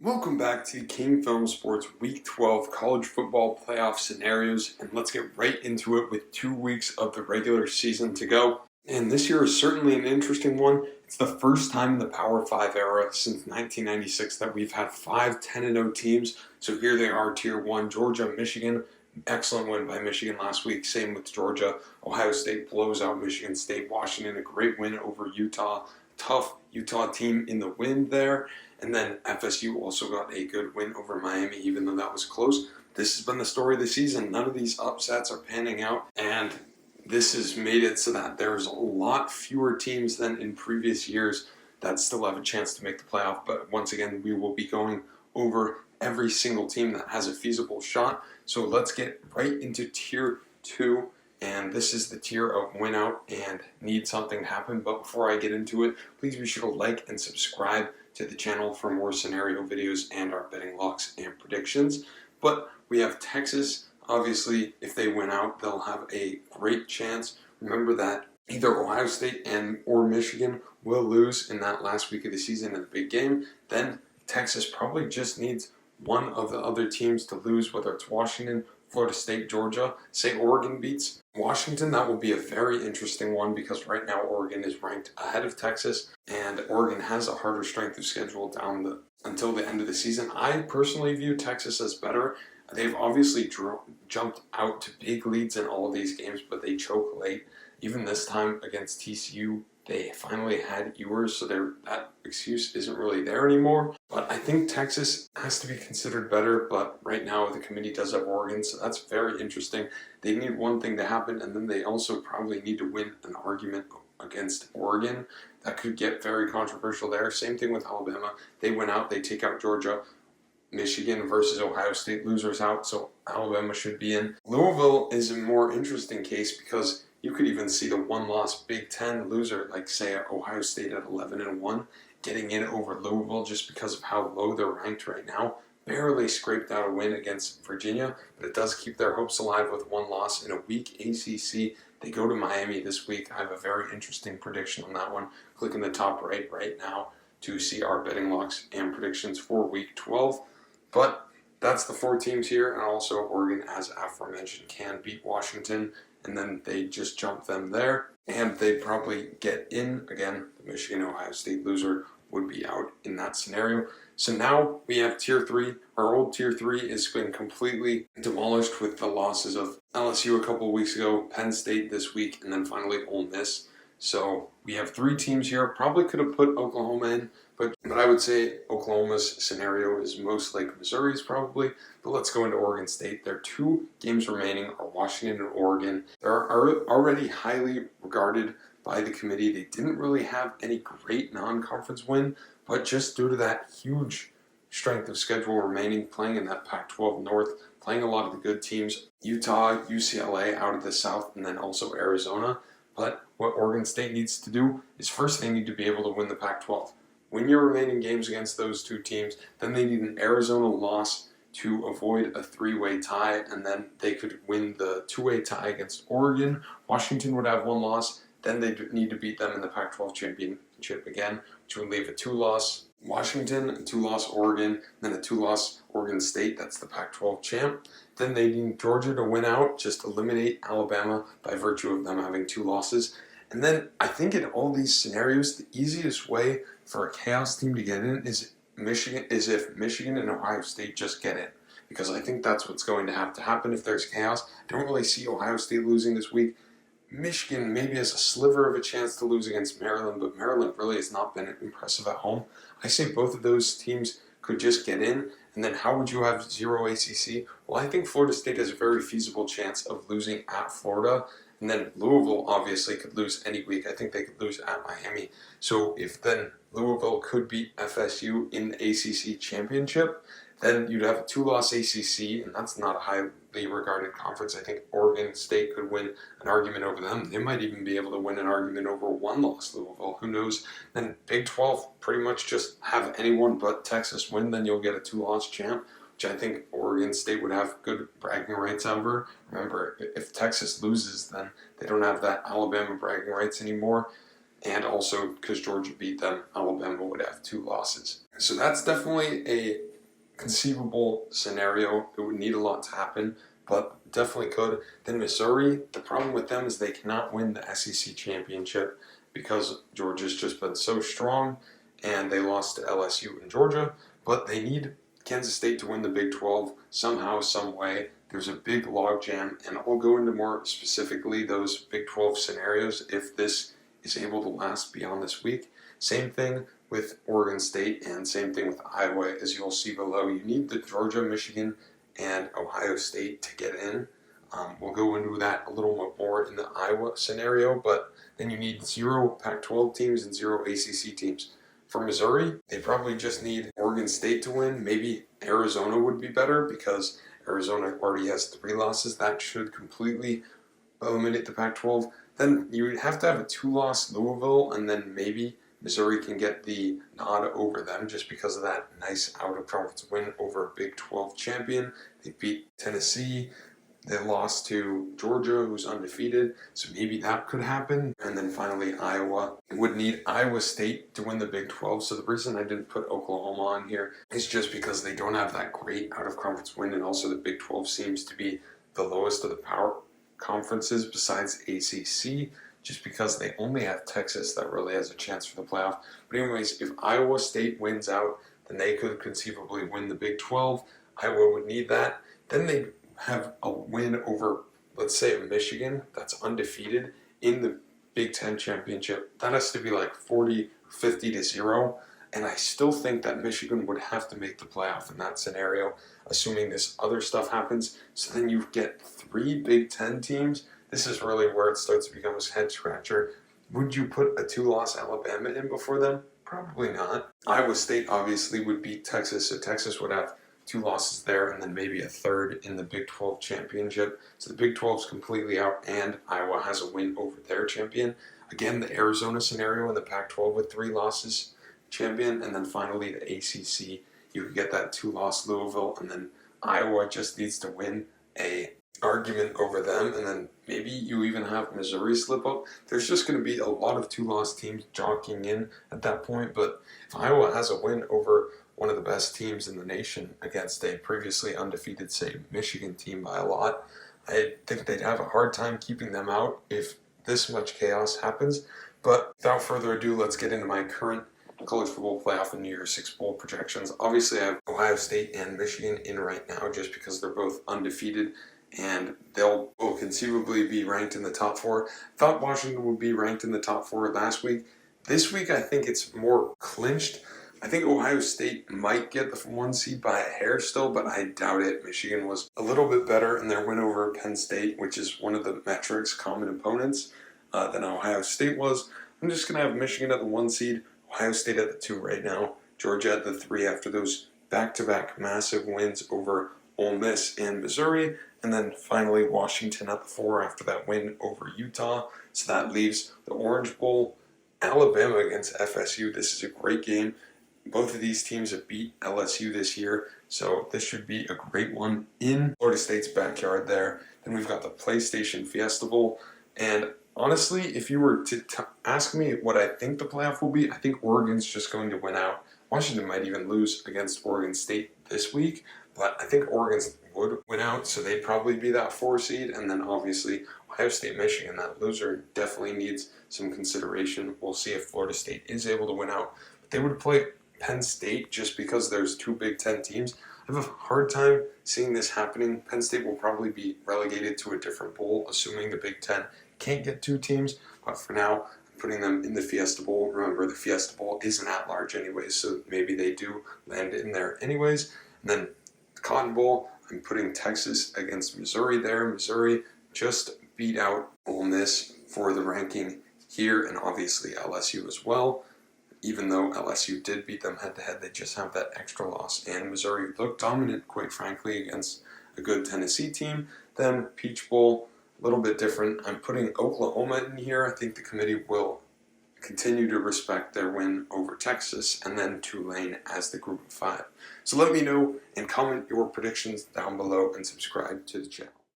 Welcome back to King Film Sports Week 12 college football playoff scenarios, and let's get right into it with 2 weeks of the regular season to go. And this year is certainly an interesting one. It's the first time in the Power 5 era since 1996 that we've had 5 10-0 teams. So here they are, Tier 1, Georgia, Michigan. Excellent win by Michigan last week. Same with Georgia. Ohio State blows out Michigan State. Washington, a great win over Utah. Tough Utah team in the win there. And then FSU also got a good win over Miami, even though that was close. This has been the story of the season. None of these upsets are panning out, and this has made it so that there's a lot fewer teams than in previous years that still have a chance to make the playoff. But once again, we will be going over every single team that has a feasible shot. So let's get right into Tier 2. And this is the tier of win out and need something to happen. But before I get into it, please be sure to like and subscribe to the channel for more scenario videos and our betting locks and predictions. But we have Texas. Obviously, if they win out, they'll have a great chance. Remember that either Ohio State or Michigan will lose in that last week of the season in the big game. Then Texas probably just needs one of the other teams to lose, whether it's Washington, Florida State, Georgia. Say Oregon beats Washington, that will be a very interesting one because right now Oregon is ranked ahead of Texas, and Oregon has a harder strength of schedule until the end of the season. I personally view Texas as better. They've obviously jumped out to big leads in all of these games, but they choke late. Even this time against TCU, they finally had Ewers, so that excuse isn't really there anymore. But I think Texas has to be considered better, but right now the committee does have Oregon, so that's very interesting. They need one thing to happen, and then they also probably need to win an argument against Oregon. That could get very controversial there. Same thing with Alabama. They win out, they take out Georgia. Michigan versus Ohio State, losers out, so Alabama should be in. Louisville is a more interesting case because you could even see the one-loss Big Ten loser, like say Ohio State at 11-1, getting in over Louisville just because of how low they're ranked right now. Barely scraped out a win against Virginia, but it does keep their hopes alive with one loss in a weak ACC. They go to Miami this week. I have a very interesting prediction on that one. Click in the top right now to see our betting locks and predictions for Week 12. But that's the 4 teams here, and also Oregon, as aforementioned, can beat Washington, and then they just jump them there, and they'd probably get in. Again, the Michigan-Ohio State loser would be out in that scenario. So now we have Tier 3. Our old Tier 3 has been completely demolished with the losses of LSU a couple of weeks ago, Penn State this week, and then finally Ole Miss. So we have 3 teams here. Probably could have put Oklahoma in, but I would say Oklahoma's scenario is most like Missouri's probably. But let's go into Oregon State. Their 2 games remaining are Washington and Oregon. They're already highly regarded by the committee. They didn't really have any great non-conference win, but just due to that huge strength of schedule remaining, playing in that Pac-12 North, playing a lot of the good teams, Utah, UCLA out of the South, and then also Arizona. But what Oregon State needs to do is first they need to be able to win the Pac-12. Win your remaining games against those 2 teams, then they need an Arizona loss to avoid a 3-way tie, and then they could win the 2-way tie against Oregon. Washington would have 1 loss, then they need to beat them in the Pac-12 championship again, which would leave a 2-loss Washington, a 2-loss Oregon, then a 2-loss Oregon State. That's the Pac-12 champ. Then they need Georgia to win out, just eliminate Alabama by virtue of them having 2 losses. And then I think in all these scenarios, the easiest way for a chaos team to get in is if Michigan and Ohio State just get in. Because I think that's what's going to have to happen if there's chaos. I don't really see Ohio State losing this week. Michigan maybe has a sliver of a chance to lose against Maryland, but Maryland really has not been impressive at home. I say both of those teams could just get in, and then how would you have 0 ACC? Well, I think Florida State has a very feasible chance of losing at Florida, and then Louisville obviously could lose any week. I think they could lose at Miami. So if then Louisville could beat FSU in the ACC championship, then you'd have a 2-loss ACC, and that's not a highly regarded conference. I think Oregon State could win an argument over them. They might even be able to win an argument over 1-loss Louisville. Who knows? Then Big 12, pretty much just have anyone but Texas win, then you'll get a 2-loss champ, which I think Oregon State would have good bragging rights over. Remember, if Texas loses, then they don't have that Alabama bragging rights anymore. and also because Georgia beat them, Alabama would have 2 losses. So that's definitely a conceivable scenario. It would need a lot to happen, but definitely could. Then Missouri, the problem with them is they cannot win the SEC championship because Georgia's just been so strong, and they lost to LSU in Georgia, but they need Kansas State to win the Big 12 somehow, some way. There's a big logjam, and I'll go into more specifically those Big 12 scenarios if this is able to last beyond this week. Same thing with Oregon State and same thing with Iowa, as you'll see below. You need the Georgia, Michigan, and Ohio State to get in. We'll go into that a little bit more in the Iowa scenario, but then you need 0 Pac-12 teams and 0 ACC teams. For Missouri, they probably just need Oregon State to win. Maybe Arizona would be better because Arizona already has 3 losses. That should completely eliminate the Pac-12. Then you would have to have a 2-loss Louisville, and then maybe Missouri can get the nod over them just because of that nice out-of-conference win over a Big 12 champion. They beat Tennessee. They lost to Georgia, who's undefeated, so maybe that could happen. And then finally, Iowa. It would need Iowa State to win the Big 12, so the reason I didn't put Oklahoma on here is just because they don't have that great out-of-conference win, and also the Big 12 seems to be the lowest of the power conferences besides ACC, just because they only have Texas that really has a chance for the playoff. But anyways, if Iowa State wins out, then they could conceivably win the Big 12. Iowa would need that. Then they have a win over, let's say, Michigan that's undefeated in the Big Ten championship. That has to be like 40, 50 to 0. And I still think that Michigan would have to make the playoff in that scenario, assuming this other stuff happens. So then you get 3 Big Ten teams. This is really where it starts to become a head scratcher. Would you put a 2-loss Alabama in before them? Probably not. Iowa State obviously would beat Texas, so Texas would have 2 losses there, and then maybe a 3rd in the Big 12 championship. So the Big 12 is completely out, and Iowa has a win over their champion. Again, the Arizona scenario in the Pac-12 with 3 losses champion, and then finally the ACC. You could get that 2-loss Louisville, and then Iowa just needs to win a argument over them, and then maybe you even have Missouri slip up. There's just going to be a lot of 2-loss teams jockeying in at that point, but if Iowa has a win over one of the best teams in the nation against a previously undefeated, say, Michigan team by a lot, I think they'd have a hard time keeping them out if this much chaos happens. But without further ado, let's get into my current college football playoff and New Year's Six bowl projections. Obviously, I have Ohio State and Michigan in right now just because they're both undefeated, and they'll conceivably be ranked in the top 4. Thought Washington would be ranked in the top 4 last week. This week, I think it's more clinched. I think Ohio State might get the 1 seed by a hair still, but I doubt it. Michigan was a little bit better in their win over Penn State, which is one of the metrics common opponents, than Ohio State was. I'm just going to have Michigan at the 1 seed, Ohio State at the 2 right now, Georgia at the 3 after those back-to-back massive wins over Ole Miss and Missouri, and then finally Washington at the 4 after that win over Utah. So that leaves the Orange Bowl, Alabama against FSU. This is a great game. Both of these teams have beat LSU this year, so this should be a great one in Florida State's backyard there. Then we've got the PlayStation Fiesta Bowl, and honestly, if you were to ask me what I think the playoff will be, I think Oregon's just going to win out. Washington might even lose against Oregon State this week, but I think Oregon would win out, so they'd probably be that 4 seed, and then obviously Ohio State, Michigan, that loser definitely needs some consideration. We'll see if Florida State is able to win out, but they would play Penn State just because there's 2 Big Ten teams. I have a hard time seeing this happening. Penn State will probably be relegated to a different bowl, assuming the Big Ten can't get 2 teams, but for now, I'm putting them in the Fiesta Bowl. Remember, the Fiesta Bowl isn't at large anyways, so maybe they do land in there anyways. And then the Cotton Bowl, I'm putting Texas against Missouri there. Missouri just beat out Ole Miss for the ranking here, and obviously LSU as well. Even though LSU did beat them head-to-head, they just have that extra loss. And Missouri looked dominant, quite frankly, against a good Tennessee team. Then Peach Bowl, a little bit different. I'm putting Oklahoma in here. I think the committee will continue to respect their win over Texas, and then Tulane as the group of 5. So let me know and comment your predictions down below and subscribe to the channel.